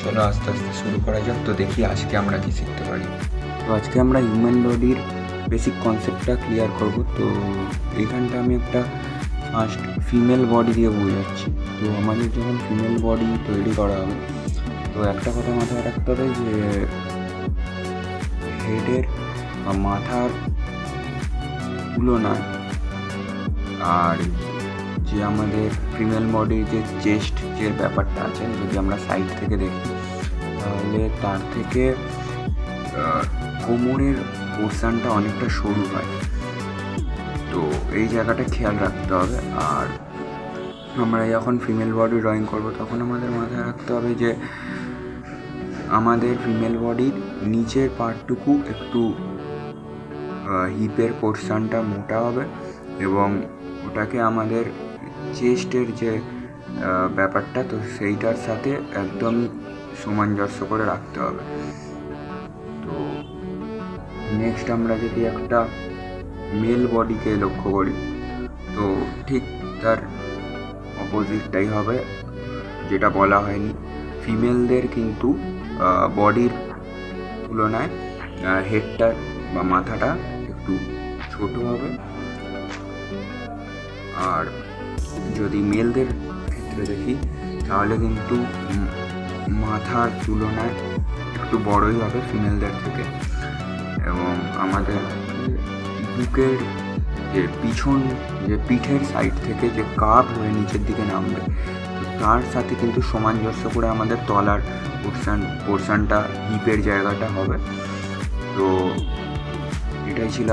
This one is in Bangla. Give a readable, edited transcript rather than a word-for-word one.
চলো আস্তে আস্তে শুরু করা যাক। তো দেখি আজকে আমরা কি শিখতে পারি। তো আজকে আমরা হিউম্যান বডির বেসিক কনসেপ্টটা ক্লিয়ার করব। তো এইখানটা আমি একটা ফার্স্ট ফিমেল বডি দিয়ে বোঝাচ্ছি। তো আমাদের যখন ফিমেল বডি তৈরি করা হবে, তো একটা কথা মাথায় রাখতে হবে যে হেডের বা মাথার তুলনায় আর যে আমাদের ফিমেল বডির যে চেস্ট যে ব্যাপারটা আছে, যদি আমরা সাইড থেকে দেখি তাহলে তার থেকে কোমরের পোর্শনটা অনেকটা সরু হয়। তো এই জায়গাটা খেয়াল রাখতে হবে। আর আমরা যখন ফিমেল বডি ড্রয়িং করব তখন আমাদের মাথায় রাখতে হবে যে আমাদের ফিমেল বডির নিচের পার্টটুকু একটু হিপের পোর্শনটা মোটা হবে এবং ওটাকে আমাদের চেস্টের যে ব্যাপারটা, তো সেইটার সাথে একদম সামঞ্জস্য করে রাখতে হবে। তো নেক্সট আমরা যদি একটা মেল বডিকে লক্ষ্য করি, তো ঠিক তার অপোজিটটাই হবে, যেটা বলা হয়নি। ফিমেলদের কিন্তু বডির তুলনায় হেডটা বা মাথাটা একটু ছোট হবে, আর যদি মেলদের ক্ষেত্রে দেখি তাহলে কিন্তু মাথার তুলনায় একটু বড়ই হবে ফিমেলদের থেকে। এবং আমাদের বুকের যে পিছন, যে পিঠের সাইড থেকে যে কার্ভ হয়ে নিচের দিকে নামবে, তো তার সাথে কিন্তু সামঞ্জস্য করে আমাদের তলার পোর্শনটা হিপের জায়গাটা হবে। তো এটাই ছিল